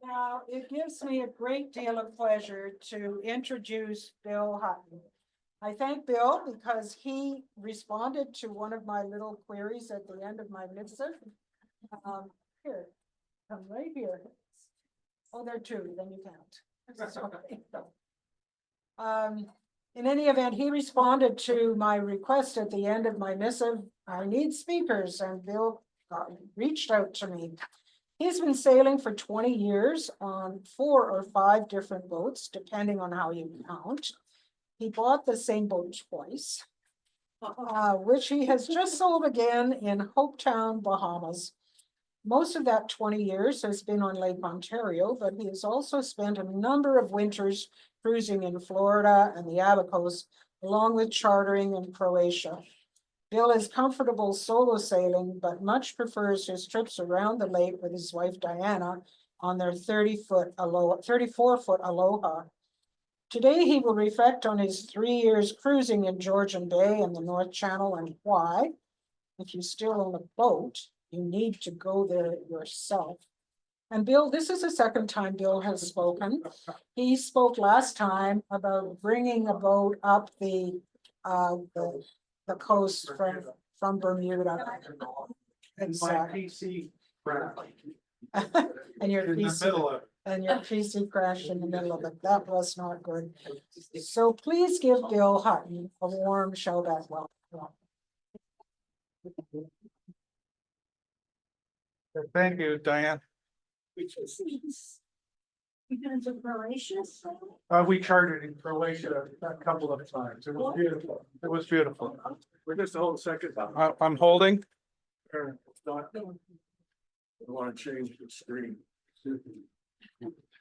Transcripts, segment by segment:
Now, it gives me a great deal of pleasure to introduce Bill Hutton. I thank Bill because he responded to one of my little queries at the end of my missive. Here, come right here. Oh, there are two, then you count. Sorry. In any event, he responded to my request at the end of my missive. I need speakers, and Bill reached out to me. He's been sailing for 20 years on 4 or 5 different boats, depending on how you count. He bought the same boat twice, which he has just sold again in Hopetown, Bahamas. Most of that 20 years has been on Lake Ontario, but he has also spent a number of winters cruising in Florida and the Abacos, along with chartering in Croatia. Bill is comfortable solo sailing, but much prefers his trips around the lake with his wife Diana on their 34-foot Aloha. Today, he will reflect on his 3 years cruising in Georgian Bay and the North Channel and why, if you still own a boat, you need to go there yourself. And Bill, this is the second time Bill has spoken. He spoke last time about bringing a boat up the coast from Bermuda. Exactly. PC. And your In the PC middle of it. and your PC crashed in the middle of it. That was not good. So please give Bill Hutton a warm Shellback welcome. Thank you, Diane. You guys are Croatia? We chartered in Croatia a couple of times. It was beautiful. It was beautiful. We're just a whole second. I'm holding. It's not. I want to change the screen.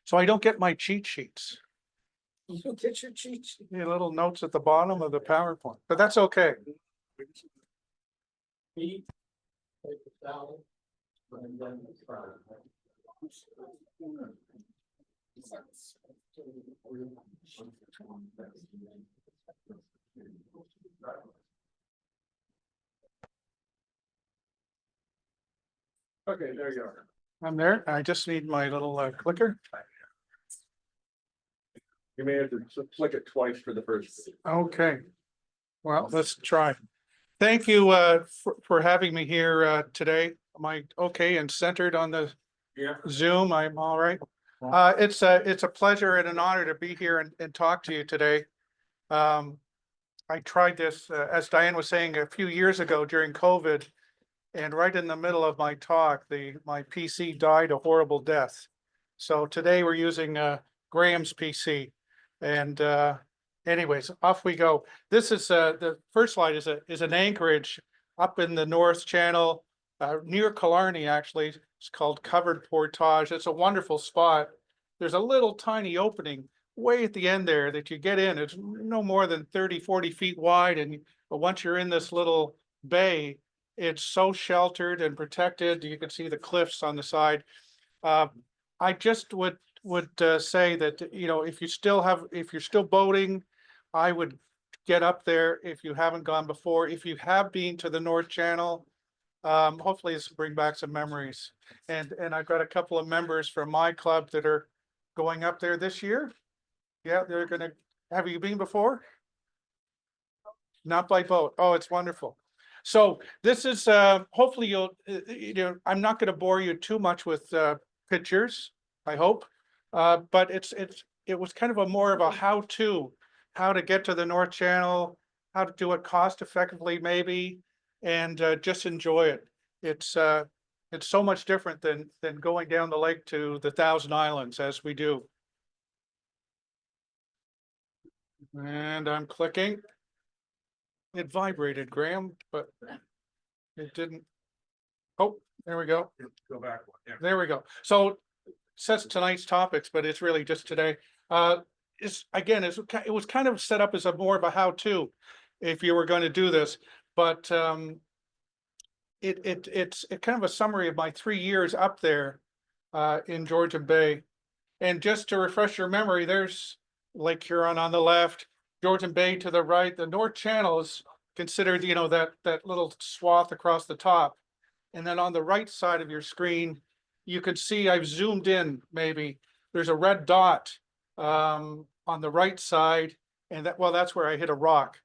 So I don't get my cheat sheets. You get your cheat sheet. The little notes at the bottom of the PowerPoint, but that's okay. Feet, take the towel, and then the front. Okay, there you are. I'm there. I just need my little clicker. You may have to click it twice for the first. Okay. Well, let's try. Thank you for having me here today. Am I okay and centered on the Yeah. Zoom? I'm all right. It's a pleasure and an honor to be here and talk to you today. I tried this, as Diane was saying, a few years ago during COVID, and right in the middle of my talk, my PC died a horrible death. So today we're using Graham's PC, and anyways, off we go. This is the first slide is an anchorage up in the North Channel, near Killarney, actually. It's called Covered Portage. It's a wonderful spot. There's a little tiny opening way at the end there that you get in. It's no more than 30-40 feet wide, but once you're in this little bay, it's so sheltered and protected. You can see the cliffs on the side. I just would say that, you know, if you're still boating, I would get up there if you haven't gone before. If you have been to the North Channel, hopefully this will bring back some memories. And I've got a couple of members from my club that are going up there this year. Yeah, they're gonna. Have you been before? Not by boat. Oh, it's wonderful. So this is hopefully you'll, I'm not going to bore you too much with pictures, I hope, but it was kind of a more of a how to get to the North Channel, how to do it cost effectively maybe, and just enjoy it. It's so much different than going down the lake to the Thousand Islands as we do. And I'm clicking. It vibrated, Graham, but it didn't. Oh, there we go. Go back one. Yeah. There we go. So sets tonight's topics, but it's really just today. It was kind of set up as a more of a how-to if you were going to do this, but it's kind of a summary of my 3 years up there in Georgian Bay. And just to refresh your memory, there's Lake Huron on the left, Georgian Bay to the right. The North Channel is considered, that little swath across the top. And then on the right side of your screen you can see I've zoomed in, maybe, there's a red dot on the right side, and that, well, that's where I hit a rock.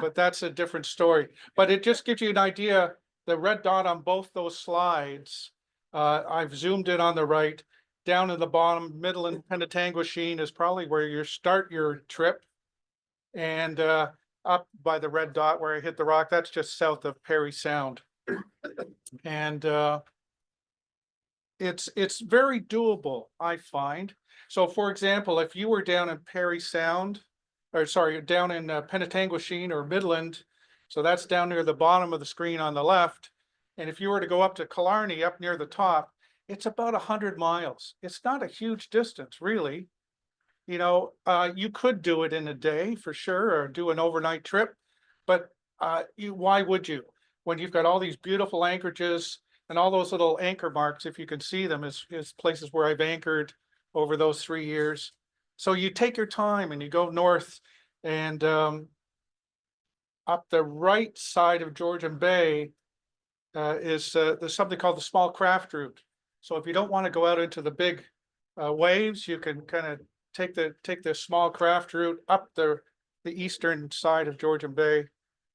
But that's a different story. But it just gives you an idea, the red dot on both those slides. I've zoomed in on the right, down in the bottom, Midland Penetanguishene is probably where you start your trip. And up by the red dot where I hit the rock, that's just south of Perry Sound. And it's very doable, I find. So for example, if you were down in Perry Sound, or sorry, down in Penetanguishene or Midland, so that's down near the bottom of the screen on the left. And if you were to go up to Killarney, up near the top, it's about 100 miles. It's not a huge distance, really. You know, you could do it in a day for sure, or do an overnight trip, but why would you? When you've got all these beautiful anchorages and all those little anchor marks, if you can see them, is places where I've anchored over those 3 years. So you take your time and you go north, and up the right side of Georgian Bay is there's something called the small craft route. So if you don't want to go out into the big waves, you can kind of take the small craft route up the eastern side of Georgian Bay,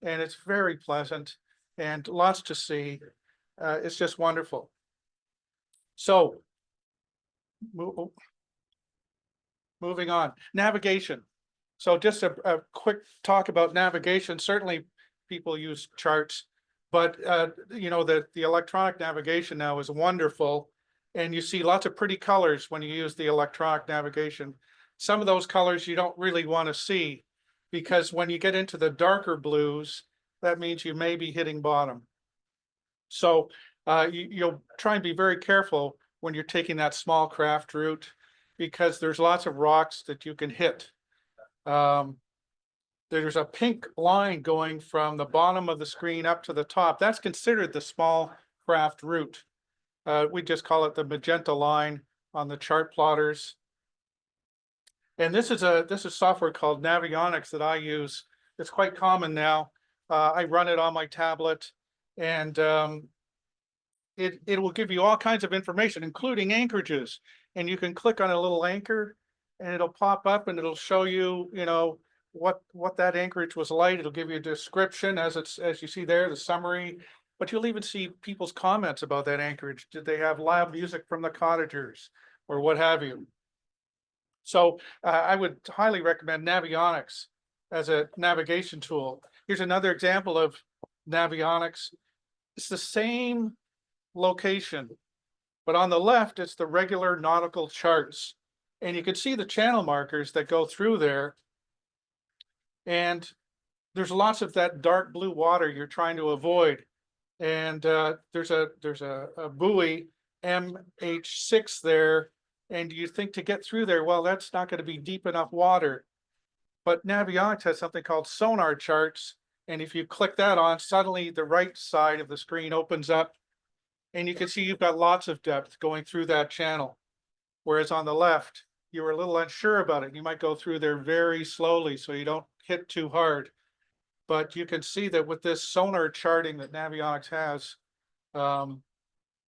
and it's very pleasant and lots to see. It's just wonderful. So moving on, navigation. So just a quick talk about navigation. Certainly people use charts, but you know, the electronic navigation now is wonderful, and you see lots of pretty colors when you use the electronic navigation. Some of those colors you don't really want to see, because when you get into the darker blues, that means you may be hitting bottom. So you'll try and be very careful when you're taking that small craft route, because there's lots of rocks that you can hit. There's a pink line going from the bottom of the screen up to the top. That's considered the small craft route. We just call it the magenta line on the chart plotters. And this is software called Navionics that I use. It's quite common now. I run it on my tablet, and it will give you all kinds of information, including anchorages. And you can click on a little anchor, and it'll pop up, and it'll show you, you know, what that anchorage was like. It'll give you a description, as you see there, the summary. But you'll even see people's comments about that anchorage. Did they have loud music from the cottagers, or what have you? So I would highly recommend Navionics as a navigation tool. Here's another example of Navionics. It's the same location, but on the left, it's the regular nautical charts. And you can see the channel markers that go through there. And there's lots of that dark blue water you're trying to avoid. And there's a buoy, MH6 there. And you think to get through there, well, that's not going to be deep enough water. But Navionics has something called sonar charts. And if you click that on, suddenly the right side of the screen opens up, and you can see you've got lots of depth going through that channel. Whereas on the left, you were a little unsure about it. You might go through there very slowly so you don't hit too hard. But you can see that with this sonar charting that Navionics has,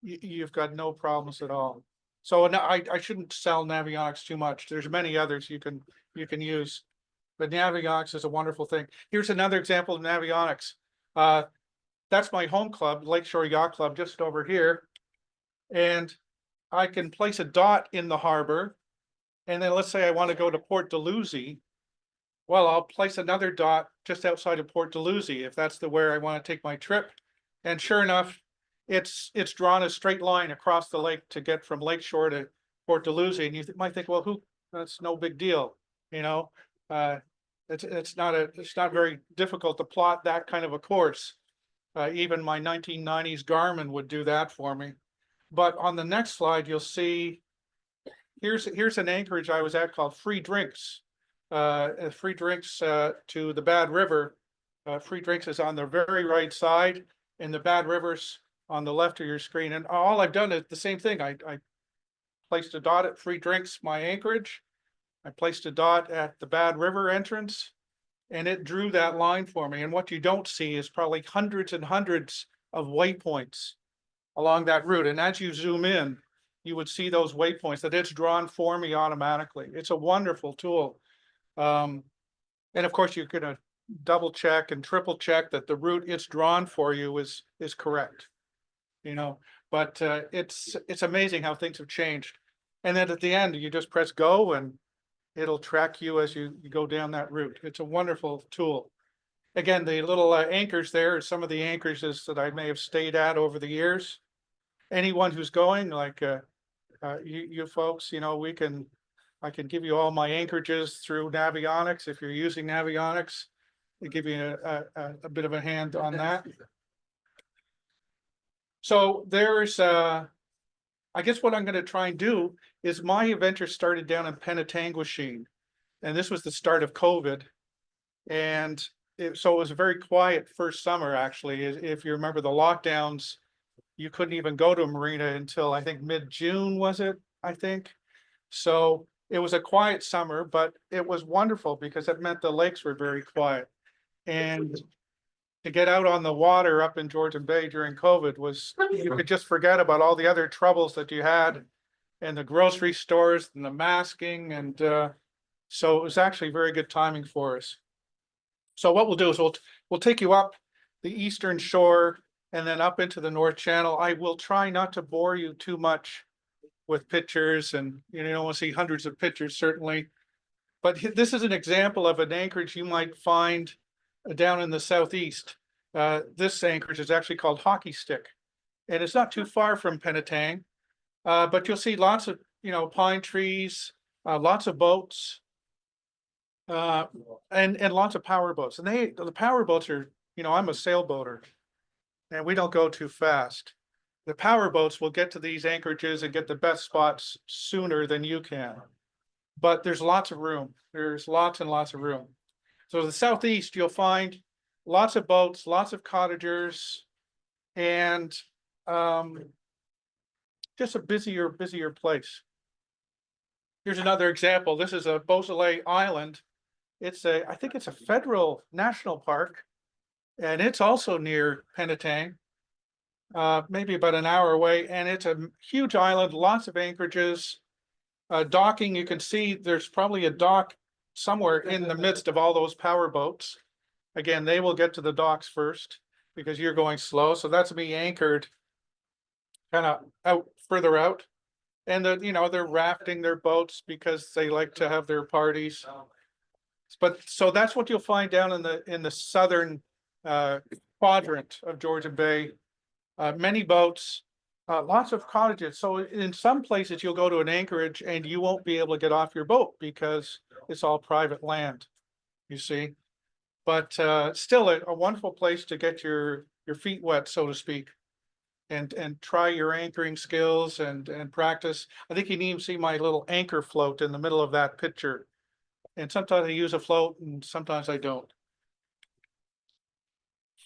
you've got no problems at all. So I shouldn't sell Navionics too much. There's many others you can use, but Navionics is a wonderful thing. Here's another example of Navionics. That's my home club, Lakeshore Yacht Club, just over here. And I can place a dot in the harbor. And then let's say I want to go to Port Dalhousie. Well, I'll place another dot just outside of Port Dalhousie if that's where I want to take my trip. And sure enough, it's drawn a straight line across the lake to get from Lakeshore to Port Dalhousie. And you might think, well, that's no big deal, you know. It's not very difficult to plot that kind of a course. Even my 1990s Garmin would do that for me. But on the next slide, you'll see here's an anchorage I was at called Free Drinks. Free Drinks to the Bad River. Free Drinks is on the very right side, and the Bad River's on the left of your screen. And all I've done is the same thing. I placed a dot at Free Drinks, my anchorage. I placed a dot at the Bad River entrance, and it drew that line for me. And what you don't see is probably hundreds and hundreds of waypoints along that route. And as you zoom in, you would see those waypoints that it's drawn for me automatically. It's a wonderful tool. And of course, you're gonna double check and triple check that the route it's drawn for you is correct. You know, but it's amazing how things have changed. And then at the end, you just press go and it'll track you as you go down that route. It's a wonderful tool. Again, the little anchors there are some of the anchorages that I may have stayed at over the years. Anyone who's going, like you folks, you know, I can give you all my anchorages through Navionics. If you're using Navionics, they give you a bit of a hand on that. So there's, I guess what I'm going to try and do is my adventure started down in Penetanguishene, and this was the start of COVID. And so it was a very quiet first summer, actually. If you remember the lockdowns, you couldn't even go to a marina until I think mid-June, was it? I think. So it was a quiet summer, but it was wonderful because it meant the lakes were very quiet. And to get out on the water up in Georgian Bay during COVID was, you could just forget about all the other troubles that you had in the grocery stores and the masking. And so it was actually very good timing for us. So what we'll do is we'll take you up the eastern shore and then up into the North Channel. I will try not to bore you too much with pictures, and you don't want to see hundreds of pictures, certainly. But this is an example of an anchorage you might find down in the southeast. This anchorage is actually called Hockey Stick, and it's not too far from Penetang. But you'll see lots of, pine trees, lots of boats, and lots of power boats. And the power boats are, I'm a sailboater, and we don't go too fast. The power boats will get to these anchorages and get the best spots sooner than you can. But there's lots of room. There's lots and lots of room. So the southeast, you'll find lots of boats, lots of cottagers, and just a busier place. Here's another example. This is a Beausoleil Island. I think it's a federal national park, and it's also near Penetang, maybe about an hour away. And it's a huge island, lots of anchorages, docking. You can see there's probably a dock somewhere in the midst of all those power boats. Again, they will get to the docks first because you're going slow. So that's me anchored kind of further out. And they're rafting their boats because they like to have their parties. But so that's what you'll find down in the southern quadrant of Georgian Bay. Many boats, lots of cottages. So in some places you'll go to an anchorage and you won't be able to get off your boat because it's all private land, you see. But still a wonderful place to get your feet wet, so to speak, and try your anchoring skills and practice. I think you can even see my little anchor float in the middle of that picture. And sometimes I use a float and sometimes I don't.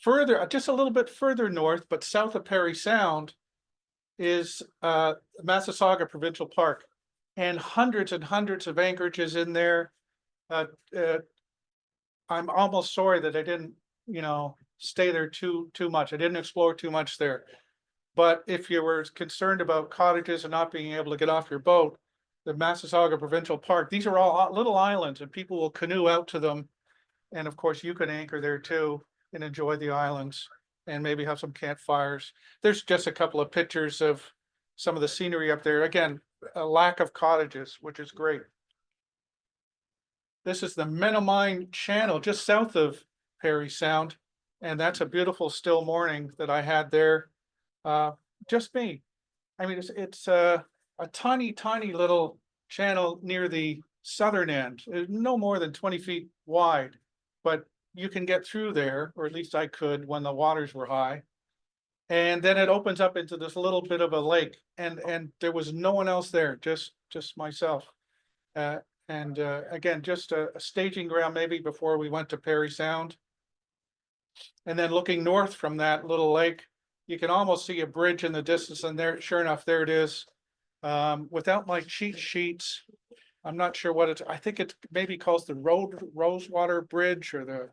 Further, just a little bit further north, but south of Parry Sound, is Massasauga Provincial Park, and hundreds of anchorages in there. I'm almost sorry that I didn't, stay there too much. I didn't explore too much there. But if you were concerned about cottages and not being able to get off your boat, the Massasauga Provincial Park, these are all little islands, and people will canoe out to them. And of course, you can anchor there too and enjoy the islands and maybe have some campfires. There's just a couple of pictures of some of the scenery up there. Again, a lack of cottages, which is great. This is the Menominee Channel just south of Parry Sound. And that's a beautiful still morning that I had there. Just me. I mean, it's a tiny little channel near the southern end. It's no more than 20 feet wide, but you can get through there, or at least I could when the waters were high. And then it opens up into this little bit of a lake, and there was no one else there, just myself. Again, just a staging ground maybe before we went to Parry Sound. And then looking north from that little lake, you can almost see a bridge in the distance, and there, sure enough, there it is. Without my cheat sheets, I'm not sure what it's. I think it maybe calls the Rosewater Bridge or the.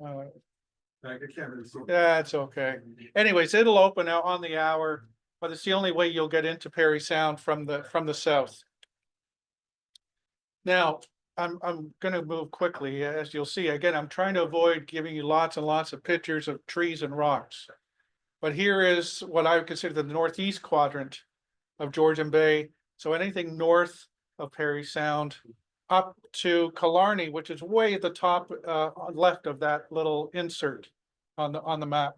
I can't really see. Yeah, it's okay. Anyways, it'll open out on the hour but it's the only way you'll get into Perry Sound from the south. Now, I'm gonna move quickly, as you'll see. Again, I'm trying to avoid giving you lots and lots of pictures of trees and rocks. But here is what I would consider the northeast quadrant of Georgian Bay. So anything north of Perry Sound up to Killarney, which is way at the top left of that little insert on the map.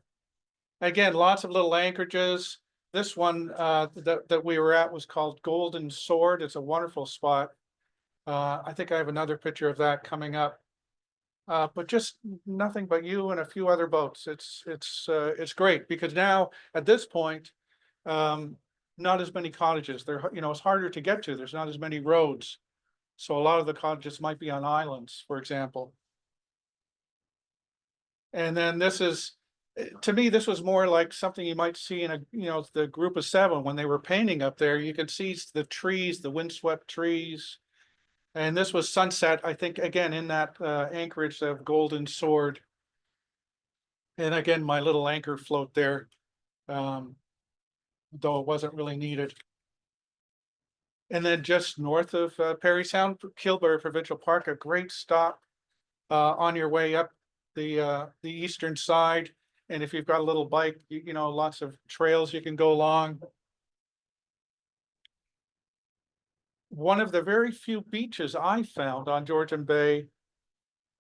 Again, lots of little anchorages. This one that we were at was called Golden Sword. It's a wonderful spot. I think I have another picture of that coming up. But just nothing but you and a few other boats. It's great because now at this point, not as many cottages. It's harder to get to. There's not as many roads. So a lot of the cottages might be on islands, for example. And then this is, to me, this was more like something you might see in the group of seven when they were painting up there. You could see the trees, the windswept trees. And this was sunset, I think, again, in that anchorage of Golden Sword. And again, my little anchor float there, though it wasn't really needed. And then just north of Perry Sound, Kilbury Provincial Park, a great stop on your way up the eastern side. And if you've got a little bike, lots of trails you can go along. One of the very few beaches I found on Georgian Bay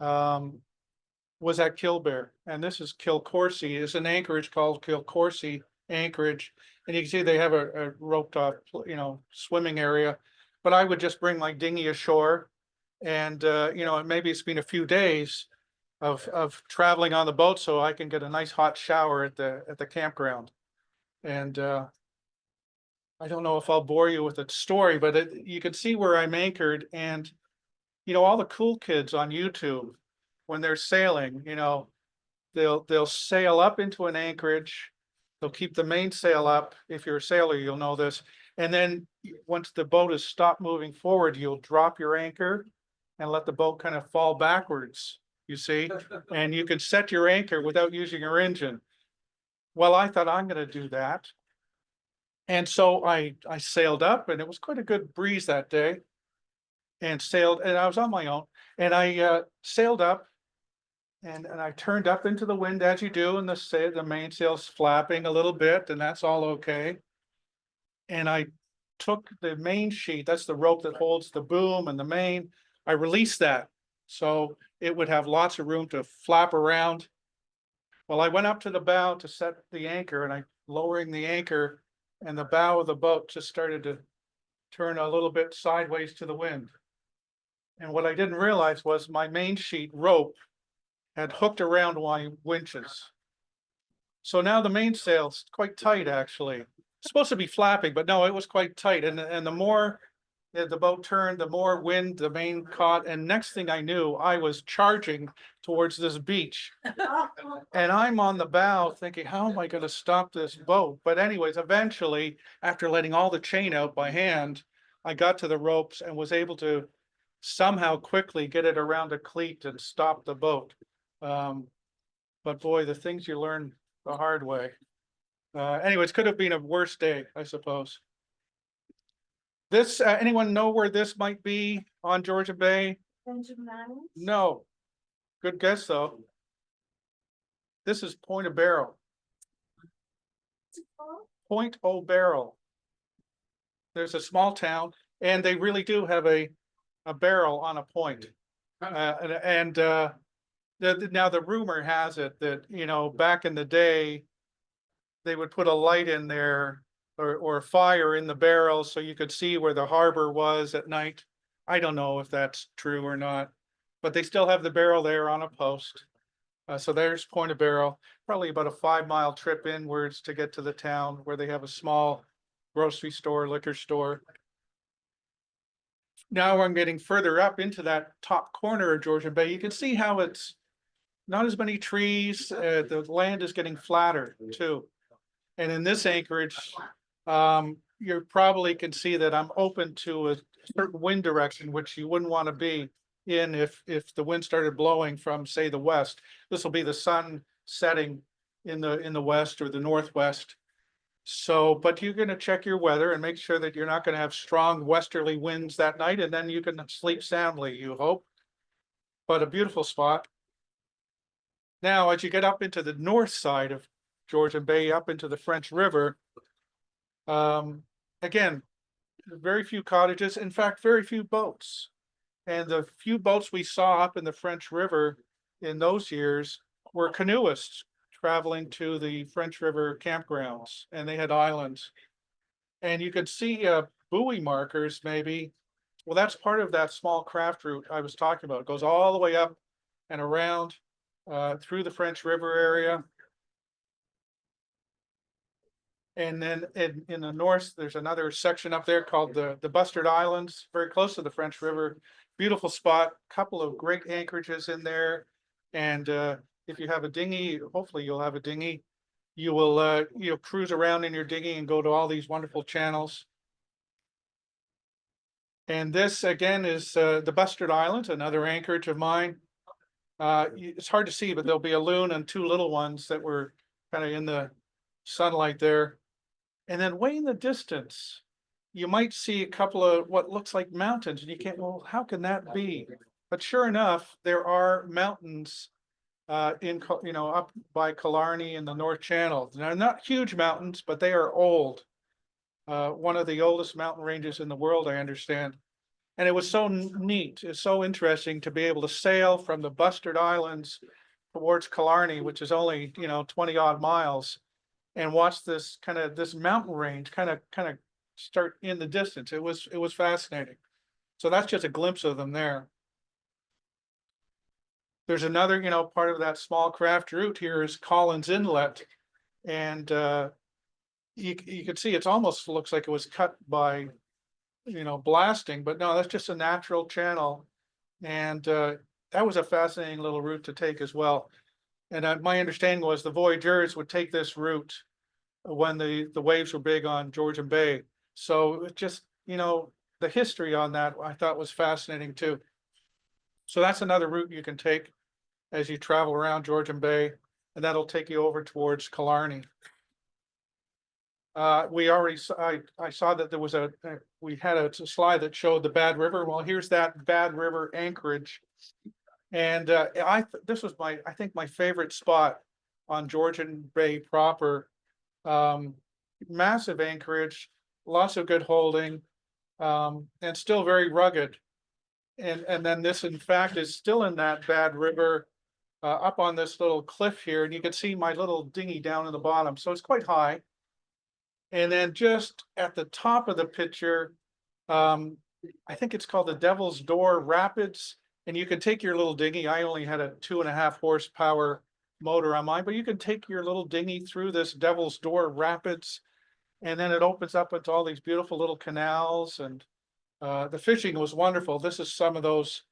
was at Kilbear, and this is Kilcorsie. It's an anchorage called Kilcorsie Anchorage, and you can see they have a roped off, swimming area. But I would just bring my dinghy ashore, and maybe it's been a few days of traveling on the boat, so I can get a nice hot shower at the campground. And I don't know if I'll bore you with a story, but you can see where I'm anchored, and all the cool kids on YouTube, when they're sailing, they'll sail up into an anchorage. They'll keep the mainsail up. If you're a sailor, you'll know this. And then once the boat has stopped moving forward, you'll drop your anchor and let the boat kind of fall backwards, you see, and you can set your anchor without using your engine. Well, I thought I'm going to do that. And so I sailed up, and it was quite a good breeze that day, and sailed, and I was on my own, and I sailed up, and I turned up into the wind as you do, and the mainsail's flapping a little bit, and that's all okay. And I took the main sheet, that's the rope that holds the boom and the main, I released that so it would have lots of room to flap around. Well, I went up to the bow to set the anchor, and I lowering the anchor, and the bow of the boat just started to turn a little bit sideways to the wind. And what I didn't realize was my main sheet rope had hooked around my winches. So now the mainsail's quite tight, actually. It's supposed to be flapping, but no, it was quite tight. And the more the boat turned, the more wind the main caught. And next thing I knew, I was charging towards this beach. And I'm on the bow thinking, how am I going to stop this boat? But anyways, eventually, after letting all the chain out by hand, I got to the ropes and was able to somehow quickly get it around a cleat and stop the boat. But boy, the things you learn the hard way. Anyways, could have been a worse day, I suppose. This, anyone know where this might be on Georgian Bay? No. Good guess, though. This is Point O'Barrel. Point O'Barrel. There's a small town, and they really do have a barrel on a point. Now the rumor has it that, back in the day, they would put a light in there or fire in the barrel so you could see where the harbor was at night. I don't know if that's true or not, but they still have the barrel there on a post. So there's Point O'Barrel, probably about a 5-mile trip inwards to get to the town where they have a small grocery store, liquor store. Now I'm getting further up into that top corner of Georgian Bay. You can see how it's not as many trees. The land is getting flatter too. And in this anchorage, you probably can see that I'm open to a certain wind direction, which you wouldn't want to be in if the wind started blowing from, say, the west. This will be the sun setting in the west or the northwest. So, but you're gonna check your weather and make sure that you're not gonna have strong westerly winds that night, and then you can sleep soundly, you hope. But a beautiful spot. Now, as you get up into the north side of Georgian Bay, up into the French River, again, very few cottages, in fact, very few boats. And the few boats we saw up in the French River in those years were canoeists traveling to the French River campgrounds, and they had islands. And you could see buoy markers maybe. Well, that's part of that small craft route I was talking about. It goes all the way up and around through the French River area. And then in the north, there's another section up there called the Bustard Islands, very close to the French River. Beautiful spot, couple of great anchorages in there. And if you have a dinghy, hopefully you'll have a dinghy. You will you'll cruise around in your dinghy and go to all these wonderful channels. And this again is the Bustard Islands, another anchorage of mine. It's hard to see, but there'll be a loon and two little ones that were kind of in the sunlight there. And then way in the distance, you might see a couple of what looks like mountains, and you can't, well, how can that be? But sure enough, there are mountains up by Killarney in the North Channel. They're not huge mountains, but they are old. One of the oldest mountain ranges in the world, I understand. And it was so neat, it's so interesting to be able to sail from the Bustard Islands towards Killarney, which is only, 20 odd miles, and watch this mountain range kind of start in the distance. It was fascinating. So that's just a glimpse of them there. There's another, part of that small craft route here is Collins Inlet. And you can see it almost looks like it was cut by, blasting, but no, that's just a natural channel. And that was a fascinating little route to take as well. And my understanding was the voyageurs would take this route when the waves were big on Georgian Bay. So it just, the history on that I thought was fascinating too. So that's another route you can take as you travel around Georgian Bay, and that'll take you over towards Killarney. I saw that there was we had a slide that showed the Bad River. Well, here's that Bad River anchorage. And this was I think my favorite spot on Georgian Bay proper. Massive anchorage, lots of good holding, and still very rugged. And then this, in fact, is still in that Bad River, up on this little cliff here, and you can see my little dinghy down in the bottom. So it's quite high. And then just at the top of the picture, I think it's called the Devil's Door Rapids. And you can take your little dinghy. I only had a 2.5 horsepower motor on mine, but you can take your little dinghy through this Devil's Door Rapids, and then it opens up into all these beautiful little canals. And the fishing was wonderful. This is some of those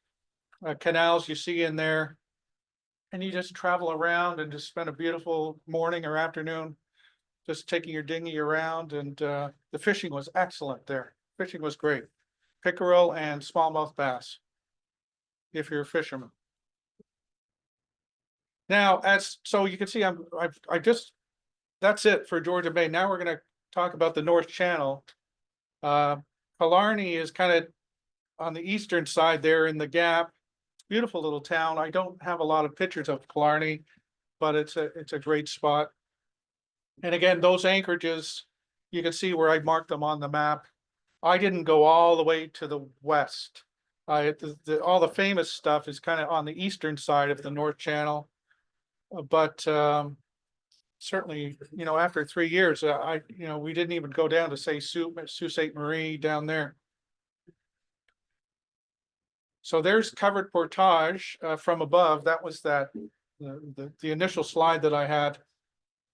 canals you see in there. And you just travel around and just spend a beautiful morning or afternoon just taking your dinghy around. And the fishing was excellent there. Fishing was great. Pickerel and smallmouth bass, if you're a fisherman. Now, so you can see, that's it for Georgian Bay. Now we're going to talk about the North Channel. Killarney is kind of on the eastern side there in the gap. Beautiful little town. I don't have a lot of pictures of Killarney, but it's a great spot. And again, those anchorages, you can see where I marked them on the map. I didn't go all the way to the west. All the famous stuff is kind of on the eastern side of the North Channel. But certainly, after 3 years, we didn't even go down to say Sault Ste. Marie down there. So there's covered portage from above. That was the initial slide that I had.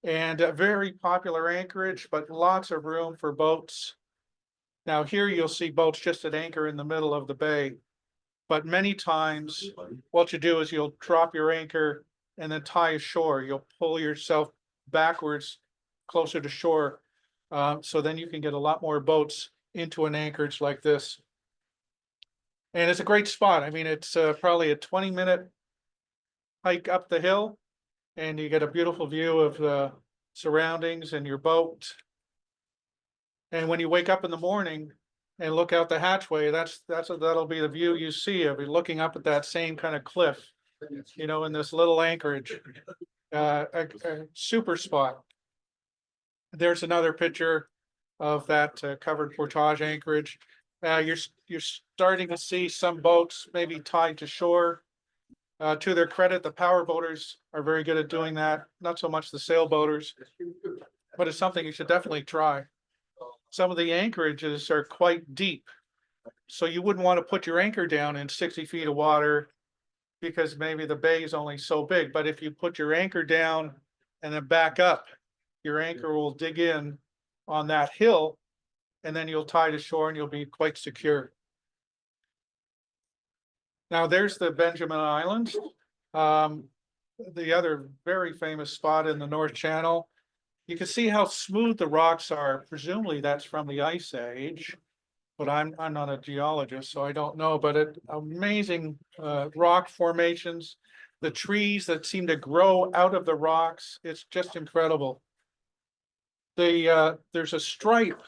And a very popular anchorage, but lots of room for boats. Now here you'll see boats just at anchor in the middle of the bay. But many times what you do is you'll drop your anchor and then tie ashore. You'll pull yourself backwards closer to shore. So then you can get a lot more boats into an anchorage like this. And it's a great spot. I mean, it's probably a 20-minute hike up the hill, and you get a beautiful view of the surroundings and your boat. And when you wake up in the morning and look out the hatchway, that'll be the view you see of you looking up at that same kind of cliff, you know, in this little anchorage. A super spot. There's another picture of that covered portage anchorage. You're starting to see some boats maybe tied to shore. To their credit, the power boaters are very good at doing that. Not so much the sailboaters, but it's something you should definitely try. Some of the anchorages are quite deep, so you wouldn't want to put your anchor down in 60 feet of water because maybe the bay is only so big. But if you put your anchor down and then back up, your anchor will dig in on that hill, and then you'll tie to shore and you'll be quite secure. Now there's the Benjamin Island, the other very famous spot in the North Channel. You can see how smooth the rocks are. Presumably that's from the Ice Age, but I'm not a geologist, so I don't know. But amazing rock formations, the trees that seem to grow out of the rocks. It's just incredible. There's a stripe.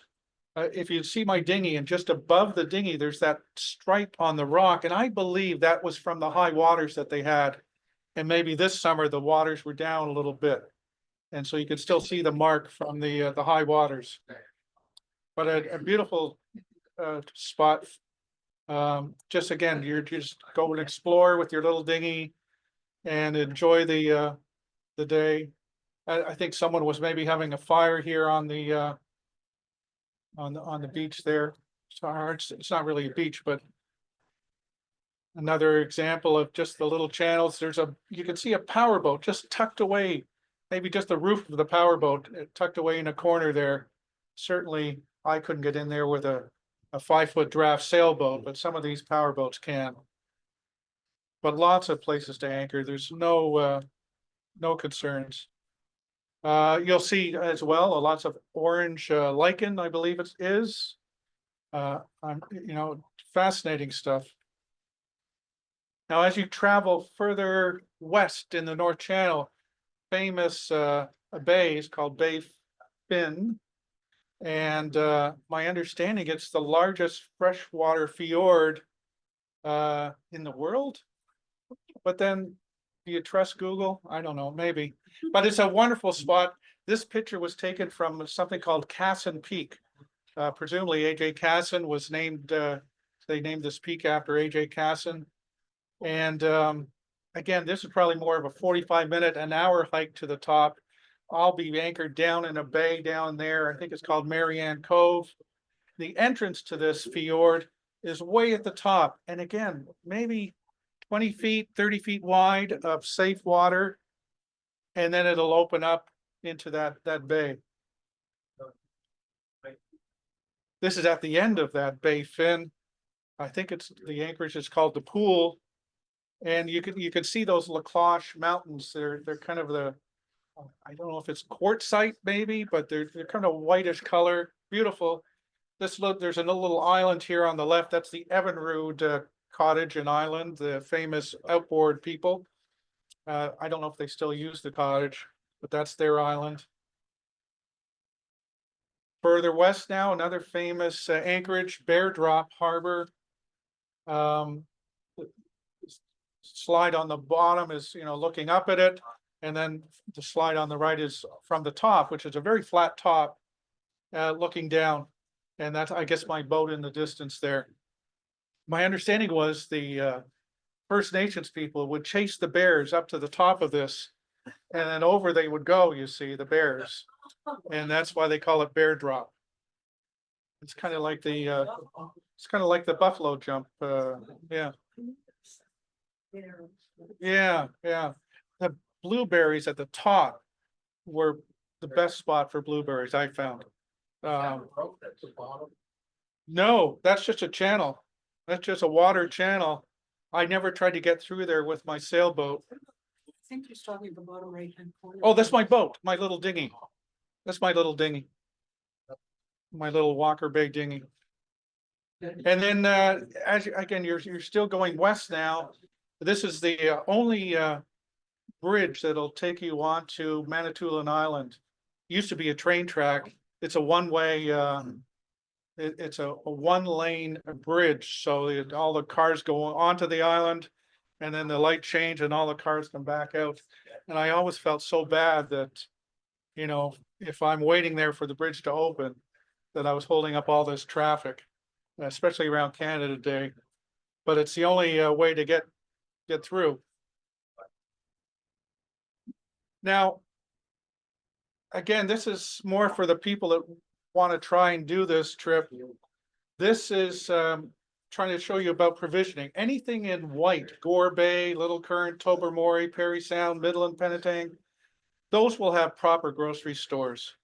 If you see my dinghy, and just above the dinghy, there's that stripe on the rock, and I believe that was from the high waters that they had. And maybe this summer the waters were down a little bit, and so you can still see the mark from the high waters. But a beautiful spot. Just again, you're just go and explore with your little dinghy and enjoy the day. I think someone was maybe having a fire here on the beach there. It's not really a beach, but another example of just the little channels. You can see a powerboat just tucked away, maybe just the roof of the powerboat tucked away in a corner there. Certainly, I couldn't get in there with a 5-foot draft sailboat, but some of these powerboats can. But lots of places to anchor. There's no concerns. You'll see as well lots of orange lichen, I believe it is. Fascinating stuff. Now, as you travel further west in the North Channel, famous bay is called Bay Fin. And my understanding, it's the largest freshwater fjord in the world. But then, do you trust Google? I don't know, maybe. But it's a wonderful spot. This picture was taken from something called Cassin Peak. Presumably A.J. Cassin was named, they named this peak after A.J. Cassin. And again, this is probably more of a 45-minute, an hour hike to the top. I'll be anchored down in a bay down there. I think it's called Marianne Cove. The entrance to this fjord is way at the top. And again, maybe 20 feet, 30 feet wide of safe water. And then it'll open up into that bay. This is at the end of that Bay Fin. I think it's the anchorage is called the Pool. And you can see those La Cloche mountains. They're kind of I don't know if it's quartzite maybe, but they're kind of whitish color. Beautiful. There's a little island here on the left. That's the Evinrude cottage and island, the famous outboard people. I don't know if they still use the cottage, but that's their island. Further west now, another famous anchorage, Bear Drop Harbor. Slide on the bottom is, looking up at it. And then the slide on the right is from the top, which is a very flat top, looking down. And that's, I guess, my boat in the distance there. My understanding was the First Nations people would chase the bears up to the top of this, and then over they would go, you see, the bears. And that's why they call it Bear Drop. It's kind of like the buffalo jump. Yeah. The blueberries at the top were the best spot for blueberries I found. No, that's just a channel. That's just a water channel. I never tried to get through there with my sailboat. I think you're talking at the bottom right-hand corner. Oh, that's my boat, my little dinghy. That's my little dinghy. My little Walker Bay dinghy. And then again, you're still going west now. This is the only bridge that'll take you onto Manitoulin Island. Used to be a train track. It's a one-way it's a one lane bridge, so all the cars go onto the island. And then the light change and all the cars come back out. And I always felt so bad that, you know, if I'm waiting there for the bridge to open, that I was holding up all this traffic, especially around Canada Day. But it's the only way to get through. Now, again, this is more for the people that want to try and do this trip. This is trying to show you about provisioning. Anything in white, Gore Bay, Little Current, Tobermory, Parry Sound, Midland, Penetang, those will have proper grocery stores.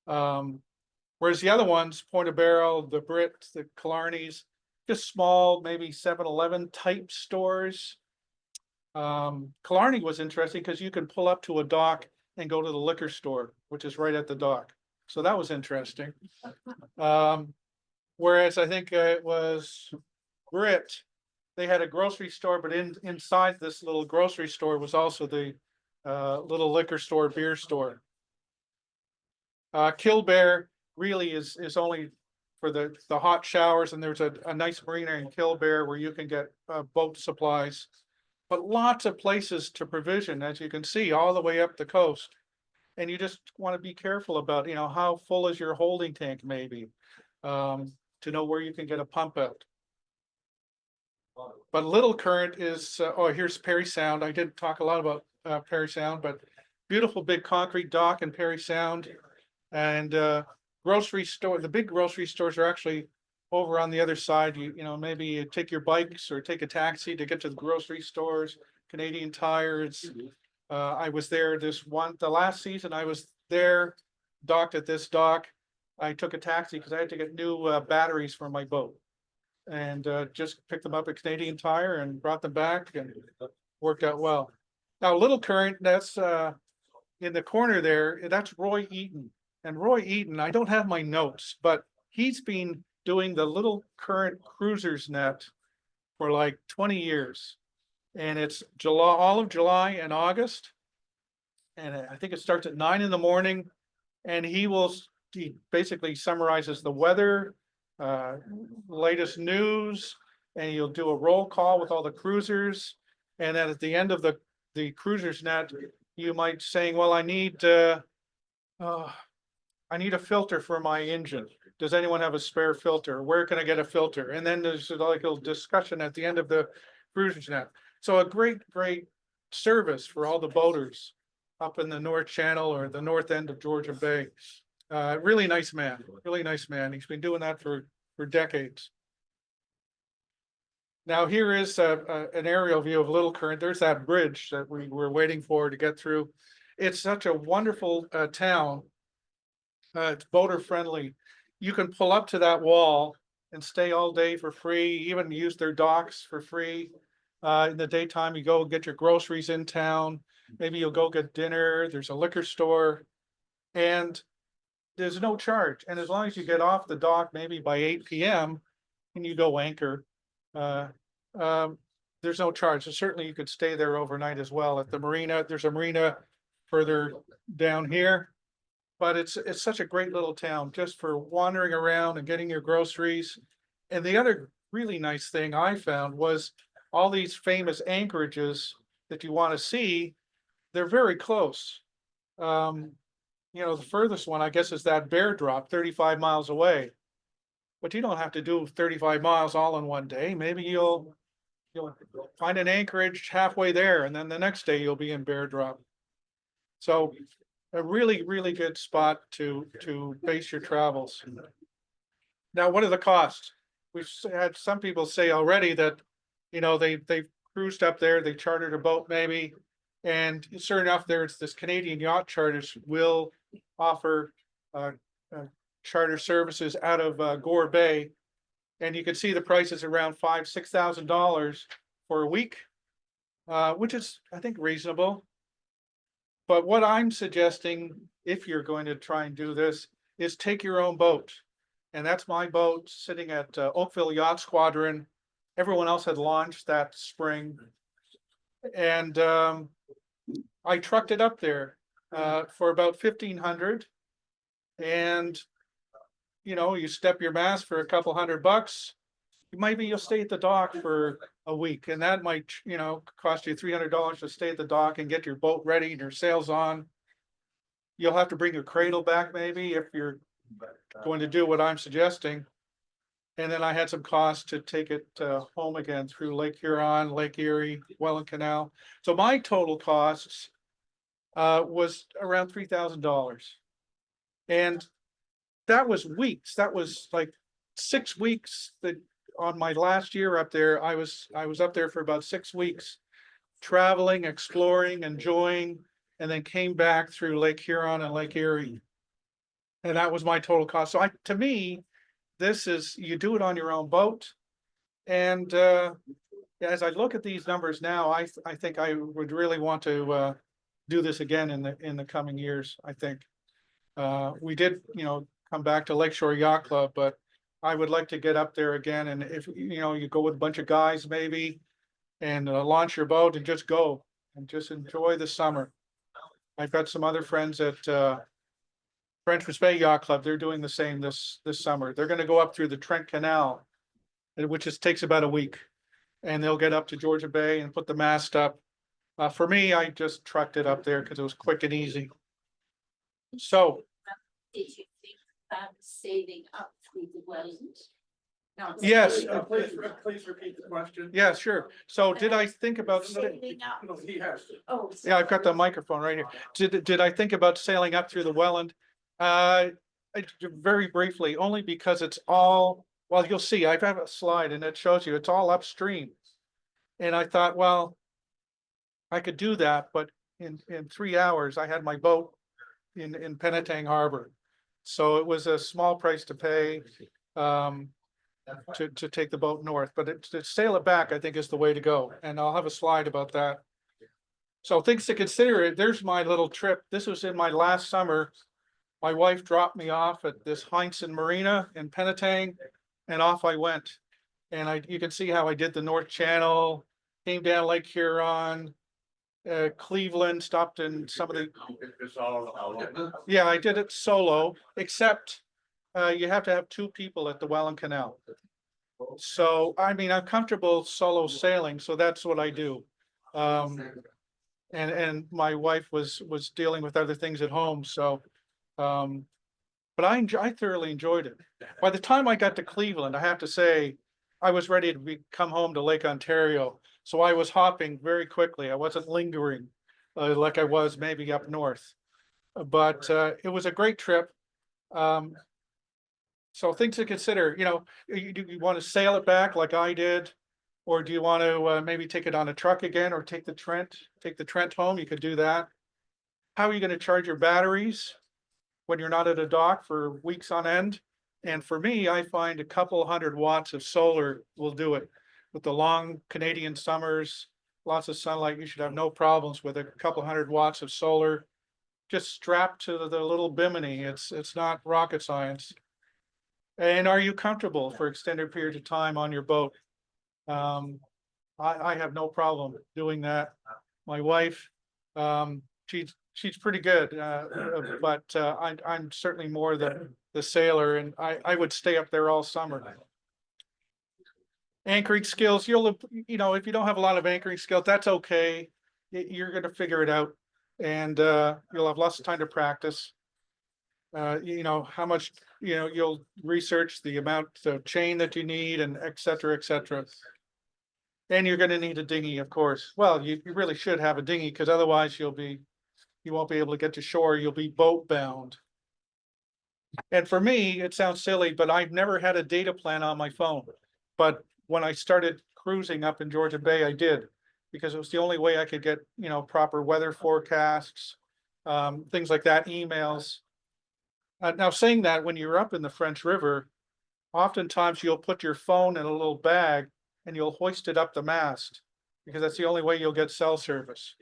Whereas the other ones, Point of Barrel, the Brit, the Killarneys, just small, maybe 7-Eleven type stores. Killarney was interesting because you can pull up to a dock and go to the liquor store, which is right at the dock. So that was interesting. Whereas I think it was Brit, they had a grocery store, but inside this little grocery store was also the little liquor store, beer store. Killbear really is only for the hot showers, and there's a nice marina in Killbear where you can get boat supplies. But lots of places to provision, as you can see, all the way up the coast. And you just want to be careful about, you know, how full is your holding tank maybe, to know where you can get a pump out. But Little Current is, oh, here's Parry Sound. I didn't talk a lot about Parry Sound, but beautiful big concrete dock in Parry Sound. And grocery store, the big grocery stores are actually over on the other side. You know, maybe you take your bikes or take a taxi to get to the grocery stores. Canadian Tires. I was there the last season I was there, docked at this dock. I took a taxi because I had to get new batteries for my boat. And just picked them up at Canadian Tire and brought them back, and worked out well. Now, Little Current, that's in the corner there, that's Roy Eaton. And Roy Eaton, I don't have my notes, but he's been doing the Little Current Cruisers Net for like 20 years. And it's July, all of July and August. And I think it starts at 9 in the morning. And he basically summarizes the weather, latest news, and you'll do a roll call with all the cruisers. And then at the end of the cruisers net, you might saying, well, I need a filter for my engine. Does anyone have a spare filter? Where can I get a filter? And then there's like a little discussion at the end of the cruisers net. So a great service for all the boaters up in the North Channel or the north end of Georgian Bay. Really nice man, really nice man. He's been doing that for decades. Now here is an aerial view of Little Current. There's that bridge that we were waiting for to get through. It's such a wonderful town. It's boater friendly. You can pull up to that wall and stay all day for free, even use their docks for free. In the daytime, you go get your groceries in town. Maybe you'll go get dinner. There's a liquor store. And there's no charge. And as long as you get off the dock, maybe by 8 p.m. and you go anchor, there's no charge. So certainly you could stay there overnight as well at the marina. There's a marina further down here, but it's such a great little town just for wandering around and getting your groceries. And the other really nice thing I found was all these famous anchorages that you want to see, they're very close. You know, the furthest one, I guess, is that Bear Drop, 35 miles away. But you don't have to do 35 miles all in one day. Maybe you'll find an anchorage halfway there, and then the next day you'll be in Bear Drop. So a really good spot to base your travels. Now, what are the costs? We've had some people say already that, you know, they've cruised up there, they chartered a boat maybe, and sure enough, there's this Canadian Yacht Charters will offer charter services out of Gore Bay, and you can see the prices around $5,000-6,000 for a week, which is, I think, reasonable. But what I'm suggesting, if you're going to try and do this, is take your own boat. And that's my boat sitting at Oakville Yacht Squadron. Everyone else had launched that spring. And I trucked it up there for about $1,500. And you know, you step your mast for a couple $100. Maybe you'll stay at the dock for a week, and that might, you know, cost you $300 to stay at the dock and get your boat ready and your sails on. You'll have to bring your cradle back maybe if you're going to do what I'm suggesting. And then I had some costs to take it home again through Lake Huron, Lake Erie, Welland Canal. So my total costs was around $3,000. And that was weeks. That was like 6 weeks that on my last year up there, I was up there for about 6 weeks, traveling, exploring, enjoying, and then came back through Lake Huron and Lake Erie. And that was my total cost. So to me, this is, you do it on your own boat. And as I look at these numbers now, I think I would really want to do this again in the coming years. I think we did, you know, come back to Lakeshore Yacht Club, but I would like to get up there again. And if, you know, you go with a bunch of guys maybe and launch your boat and just go and just enjoy the summer. I've got some other friends at Frenchman's Bay Yacht Club. They're doing the same this summer. They're going to go up through the Trent Canal, which takes about a week, and they'll get up to Georgian Bay and put the mast up. For me, I just trucked it up there because it was quick and easy. So Did you think about sailing up through the Welland? No. yes, Please repeat the question. yeah, sure. So did I think about? Sailing up, No, he has to. oh. Yeah, I've got the microphone right here. Did I think about sailing up through the Welland? Very briefly, only because it's all, well, you'll see, I have a slide and it shows you it's all upstream. And I thought, well, I could do that, but in 3 hours, I had my boat in Penetang Harbor. So it was a small price to pay to take the boat north, but to sail it back, I think is the way to go. And I'll have a slide about that. So things to consider. There's my little trip. This was in my last summer. My wife dropped me off at this Heinzen Marina in Penetang, and off I went. And you can see how I did the North Channel, came down Lake Huron, Cleveland, stopped in some of the, It's all. yeah, I did it solo, except you have to have 2 people at the Welland Canal. So, I mean, I'm comfortable solo sailing, so that's what I do. And my wife was dealing with other things at home, so but I thoroughly enjoyed it. By the time I got to Cleveland, I have to say, I was ready to come home to Lake Ontario. So I was hopping very quickly. I wasn't lingering like I was maybe up north. But it was a great trip. So things to consider, you know, you want to sail it back like I did, or do you want to maybe take it on a truck again, or take the Trent home? You could do that. How are you going to charge your batteries when you're not at a dock for weeks on end? And for me, I find a couple 100 watts of solar will do it. With the long Canadian summers, lots of sunlight, you should have no problems with a couple 100 watts of solar. Just strapped to the little bimini. It's not rocket science. And are you comfortable for extended periods of time on your boat? I have no problem doing that. My wife, she's pretty good, but I'm certainly more the sailor, and I would stay up there all summer. Anchoring skills, you know, if you don't have a lot of anchoring skills, that's okay. You're going to figure it out, and you'll have lots of time to practice. You know, how much, you know, you'll research the amount of chain that you need, and et cetera, et cetera. And you're going to need a dinghy, of course. Well, you really should have a dinghy, because otherwise you won't be able to get to shore. You'll be boat bound. And for me, it sounds silly, but I've never had a data plan on my phone. But when I started cruising up in Georgian Bay, I did, because it was the only way I could get, you know, proper weather forecasts, things like that, emails. Now, saying that, when you're up in the French River, oftentimes you'll put your phone in a little bag and you'll hoist it up the mast, because that's the only way you'll get cell service.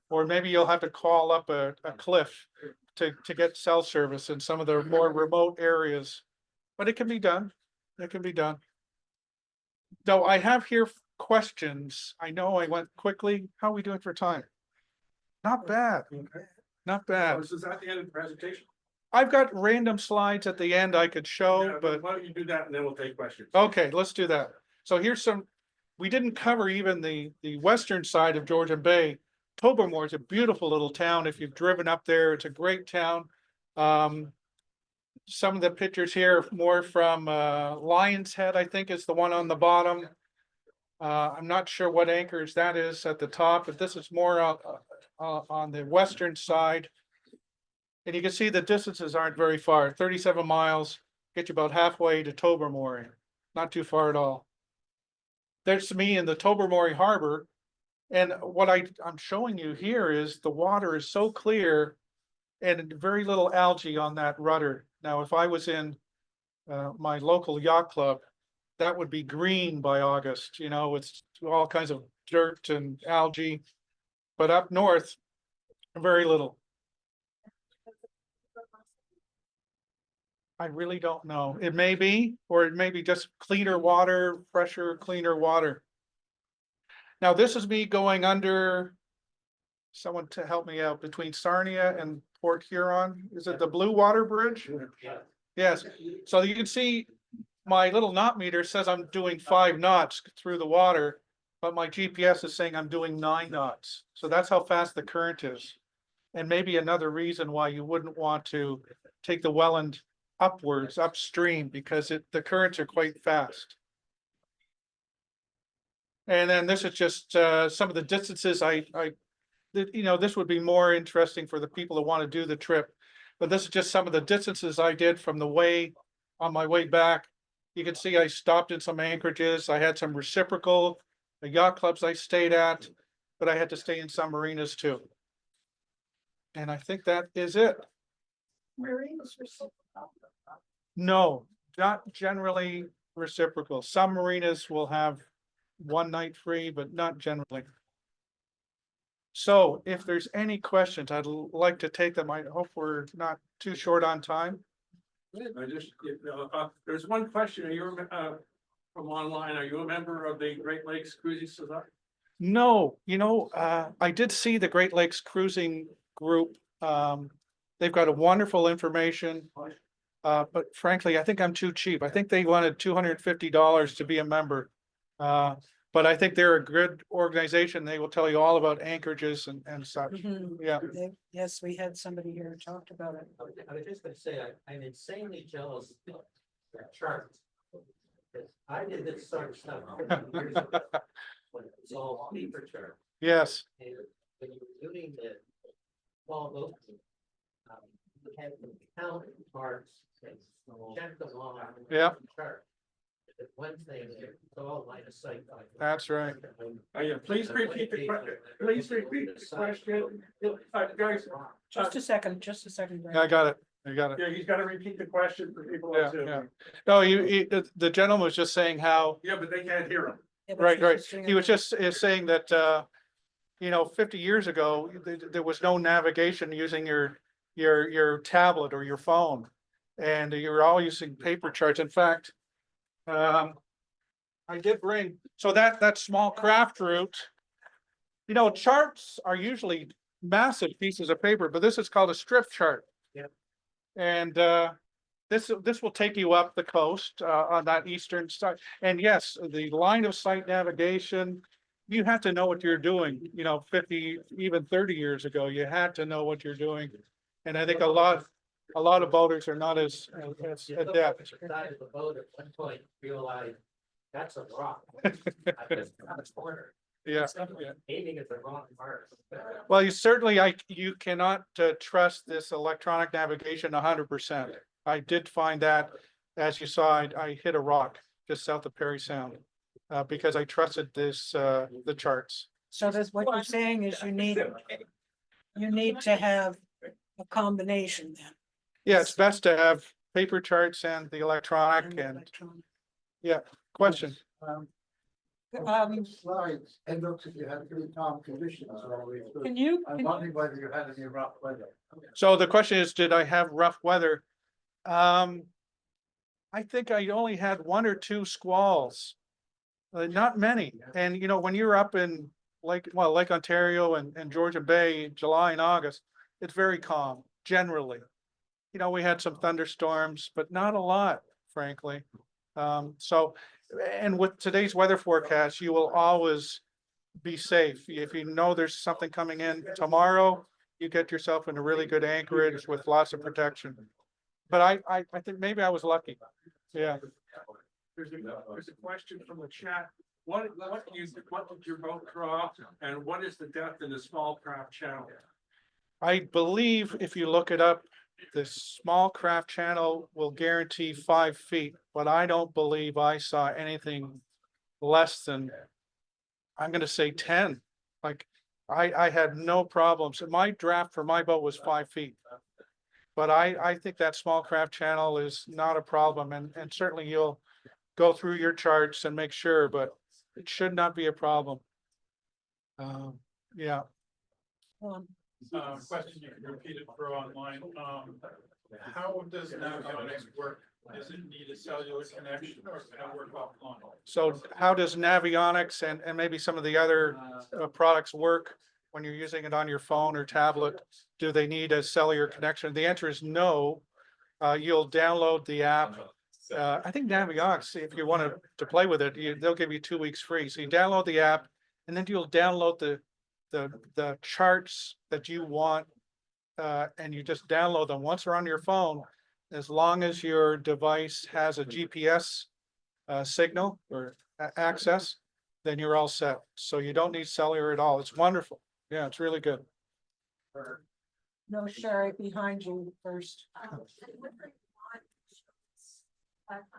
Or maybe you'll have to call up a cliff to get cell service in some of the more remote areas. But it can be done. It can be done. Though I have here questions. I know I went quickly. How are we doing for time? Not bad. Not bad. Is that the end of the presentation? I've got random slides at the end I could show, Yeah, but why don't you do that and then we'll take questions. okay, let's do that. So here's some, we didn't cover even the western side of Georgian Bay. Tobermory is a beautiful little town. If you've driven up there, it's a great town. Some of the pictures here more from Lion's Head, I think is the one on the bottom. I'm not sure what anchors that is at the top, but this is more on the western side. And you can see the distances aren't very far. 37 miles, get you about halfway to Tobermory. Not too far at all. There's me in the Tobermory Harbor. And what I'm showing you here is the water is so clear and very little algae on that rudder. Now, if I was in my local yacht club, that would be green by August, you know, with all kinds of dirt and algae. But up north, very little. I really don't know. It may be, or it may be just cleaner water, fresher, cleaner water. Now, this is me going under, someone to help me out, between Sarnia and Port Huron. Is it the Blue Water Bridge? Yes. So you can see my little knot meter says I'm doing 5 knots through the water, but my GPS is saying I'm doing 9 knots. So that's how fast the current is. And maybe another reason why you wouldn't want to take the Welland upwards, upstream, because the currents are quite fast. And then this is just some of the distances you know, this would be more interesting for the people that want to do the trip. But this is just some of the distances I did from the way on my way back. You can see I stopped in some anchorages. I had some reciprocal yacht clubs I stayed at, but I had to stay in some marinas too. And I think that is it. Marinas reciprocal. No, not generally reciprocal. Some marinas will have 1 night free, but not generally. So if there's any questions, I'd like to take them. I hope we're not too short on time. I just, there's one question. Are you, from online, are you a member of the Great Lakes Cruising Society? No, you know, I did see the Great Lakes Cruising Group. They've got a wonderful information. But frankly, I think I'm too cheap. I think they wanted $250 to be a member. But I think they're a good organization. They will tell you all about anchorages and such. Mhm. Yeah. Yes, we had somebody here who talked about it. I was just gonna say, I'm insanely jealous of that chart. Because I did this sort of stuff 50 years ago, when it was all paper chart. Yes, And when you were doing the small boat, you had to count parts and check them all. on the Yep. chart. The one thing, it's all line of sight. that's right. Yeah, please repeat the question. Please repeat the question. Guys, Just a second, just a second. I got it. I got it. yeah, he's got to repeat the question for people Yeah, on Zoom. yeah. No, the gentleman was just saying how, Yeah, but they can't hear him. Yeah, but right, she's right. just doing He it was just saying that, you know, 50 years ago, there was no navigation using your tablet or your phone. And you were all using paper charts. In fact, I did bring, so that small craft route, you know, charts are usually massive pieces of paper, but this is called a strip chart. Yeah. And this will take you up the coast on that eastern side. And yes, the line of sight navigation, you have to know what you're doing, you know, 50, even 30 years ago, you had to know what you're doing. And I think a lot of boaters are not as You look adept. at the side of the boat at one point, realize that's a rock. I just got a corner. Yeah. Aiming at the wrong part. Well, you cannot trust this electronic navigation 100%. I did find that, as you saw, I hit a rock just south of Perry Sound because I trusted the charts. So that's what you're saying is you need to have a combination then. Yeah, it's best to have paper charts and the electronic and, electronic. question. Slides, it looks like you had pretty calm conditions all the way through. Can you, I'm wondering whether you had any rough weather. So the question is, did I have rough weather? I think I only had 1 or 2 squalls. Not many. And you know, when you're up in Lake Ontario and Georgian Bay, July and August, it's very calm generally. you know, we had some thunderstorms, but not a lot, frankly. So, and with today's weather forecast, you will always be safe. If you know there's something coming in tomorrow, you get yourself in a really good anchorage with lots of protection. But I think maybe I was lucky. Yeah. There's a question from the chat. What did your boat draw and what is the depth in the small craft channel? I believe if you look it up, the small craft channel will guarantee 5 feet, but I don't believe I saw anything less than, I'm gonna say 10. Like, I had no problems. My draft for my boat was 5 feet. But I think that small craft channel is not a problem, and certainly you'll go through your charts and make sure, but it should not be a problem. Yeah, Question you can repeat it for online. How does navionics work? Does it need a cellular connection or can it work offline? so how does Navionics and maybe some of the other products work when you're using it on your phone or tablet? Do they need a cellular connection? The answer is no. You'll download the app. I think Navionics, if you want to play with it, they'll give you 2 weeks free. So you download the app and then you'll download the charts that you want, and you just download them once they're on your phone. As long as your device has a GPS signal or access, then you're all set. So you don't need cellular at all. It's wonderful. Yeah, it's really good. No, Sherry, behind you first. On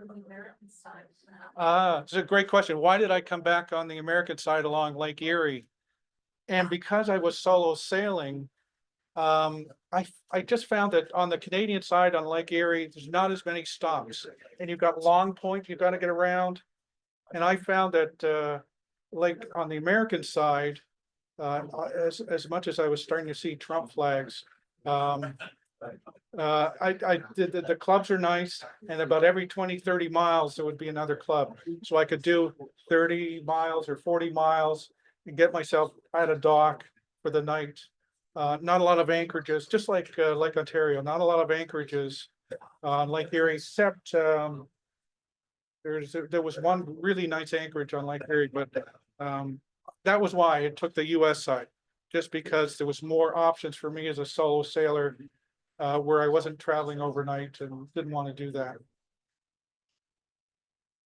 the American side. It's a great question. Why did I come back on the American side along Lake Erie? And because I was solo sailing, I just found that on the Canadian side on Lake Erie, there's not as many stops, and you've got Long Point you've got to get around. And I found that like on the American side, as much as I was starting to see Trump flags, I did the clubs are nice, and about every 20-30 miles there would be another club, so I could do 30 miles or 40 miles and get myself at a dock for the night. Not a lot of anchorages, just like Lake Ontario, not a lot of anchorages on Lake Erie, except there was one really nice anchorage on Lake Erie, but that was why it took the US side, just because there was more options for me as a solo sailor, where I wasn't traveling overnight and didn't want to do that.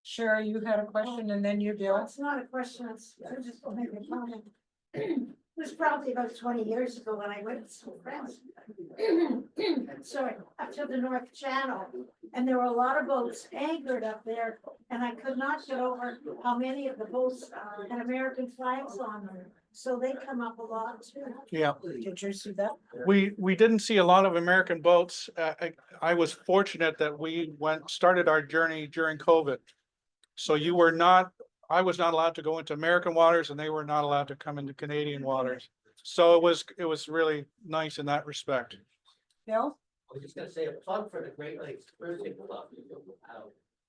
Sherry, you had a question and then you, Well, Bill. it's not a question, it's I just want to make a comment. It was probably about 20 years ago when I went with some friends. Sorry, up to the North Channel, and there were a lot of boats anchored up there, and I could not get over how many of the boats had American flags on them. So they come up a lot too. Yeah. Did you see that? We didn't see a lot of American boats. I was fortunate that we started our journey during COVID. So I was not allowed to go into American waters and they were not allowed to come into Canadian waters. So it was really nice in that respect. Bill? I was just gonna say a plug for the Great Lakes Cruising Club.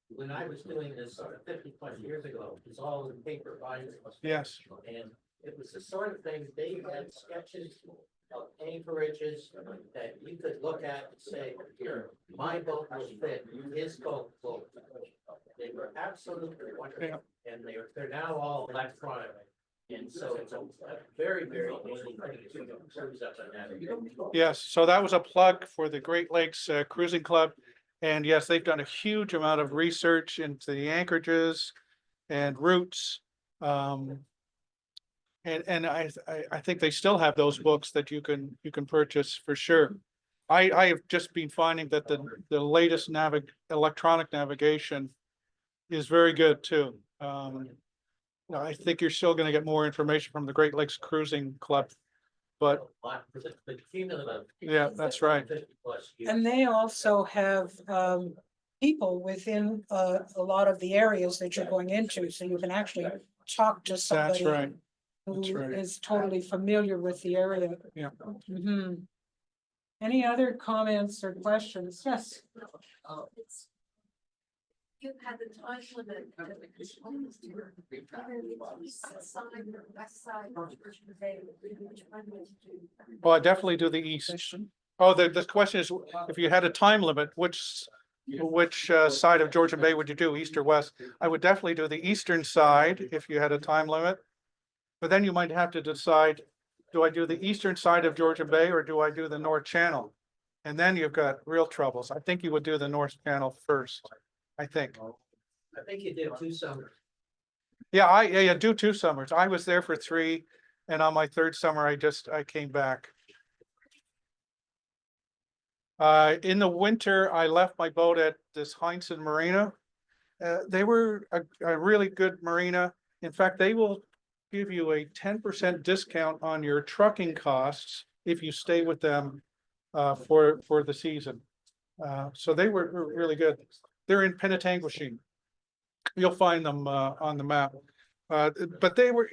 When I was doing this 50+ years ago, it was all in paper binding. Yes. And it was the sort of thing, they had sketches of anchorages that you could look at and say, here, my boat will fit, his boat will. They were absolutely wonderful, and they're now all electronic. And so it's a very, very easy thing to cruise up on that. Yes, so that was a plug for the Great Lakes Cruising Club. And yes, they've done a huge amount of research into the anchorages and routes. And I think they still have those books that you can purchase for sure. I have just been finding that the latest electronic navigation is very good too. I think you're still going to get more information from the Great Lakes Cruising Club, but yeah, that's right. 50+ years. And they also have people within a lot of the areas that you're going into, so you can actually talk to That's somebody right. who That's right. is totally familiar with the area. Yeah. Mhm. Any other comments or questions? Yes. It's- You had the time limit. Either the east side or west side of Georgian Bay, which one would you do? Well, I definitely do the east. Oh, the question is, if you had a time limit, which side of Georgian Bay would you do, east or west? I would definitely do the eastern side if you had a time limit. But then you might have to decide, do I do the eastern side of Georgian Bay or do I do the North Channel? And then you've got real troubles. I think you would do the North Channel first, I think. I think you did 2 summers. Yeah, do 2 summers. I was there for 3, and on my 3rd summer, I came back. In the winter, I left my boat at this Heinzen Marina. They were a really good marina. In fact, they will give you a 10% discount on your trucking costs if you stay with them for the season. So they were really good. They're in Penetanguishene. You'll find them on the map. But they were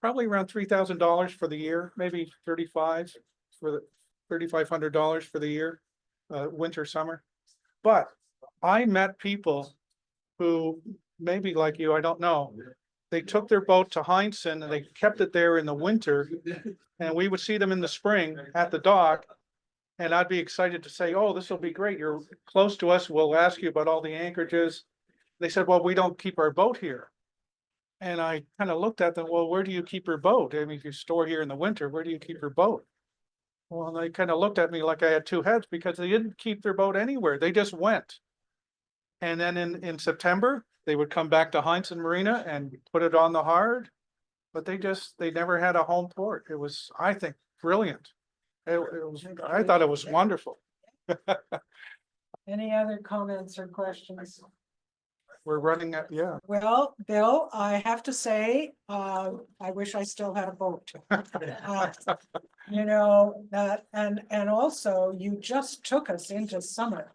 probably around $3,000 for the year, maybe $3,500 for the year, winter, summer. But I met people who, maybe like you, I don't know, they took their boat to Heinzen and they kept it there in the winter. And we would see them in the spring at the dock. And I'd be excited to say, oh, this will be great. You're close to us. We'll ask you about all the anchorages. They said, well, we don't keep our boat here. And I kind of looked at them, well, where do you keep your boat? I mean, if you store here in the winter, where do you keep your boat? Well, they kind of looked at me like I had 2 heads because they didn't keep their boat anywhere. They just went. And then in September, they would come back to Heinzen Marina and put it on the hard. But they never had a home port. It was, I think, brilliant. I thought it was wonderful. Any other comments or questions? We're running at, yeah. Well, Bill, I have to say, I wish I still had a boat. You know, that, and also you just took us into summer.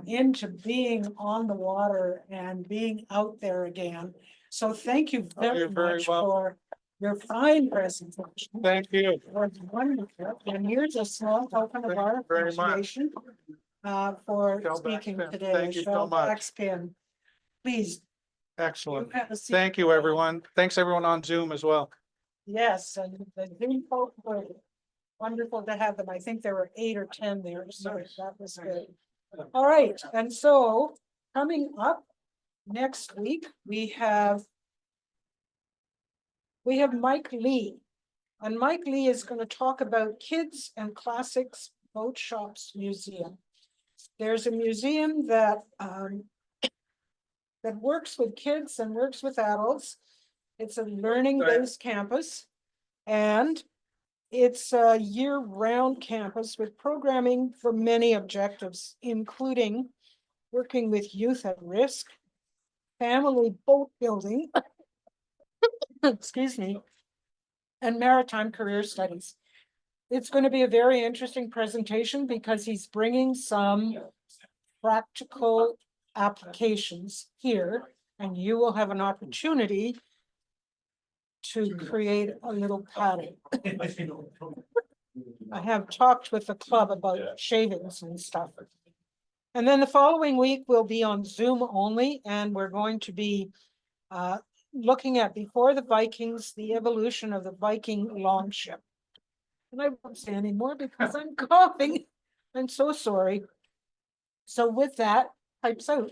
Into being on the water and being out there again. So thank you very much for your fine presentation. Thank you. It was wonderful. And here's a small token of our Very much. appreciation for Shellback speaking pin. today. Thank you so much. Shellback's pin. Please. Excellent. You have a seat. Thank you, everyone. Thanks, everyone on Zoom as well. Yes, and the Zoom folk were wonderful to have them. I think there were 8 or 10 there, so that was good. All right, and so coming up next week, we have Mike Lee. And Mike Lee is going to talk about Kids and Classics Boat Shops Museum. There's a museum that that works with kids and works with adults. It's a learning-based campus, and it's a year-round campus with programming for many objectives, including working with youth at risk, family boat building, excuse me, and maritime career studies. It's going to be a very interesting presentation because he's bringing some practical applications here, and you will have an opportunity to create a little pattern. I have talked with the club about shavings and stuff. And then the following week will be on Zoom only, and we're going to be looking at before the Vikings, the evolution of the Viking longship. And I won't say anymore because I'm coughing. I'm so sorry. So with that, pipes out.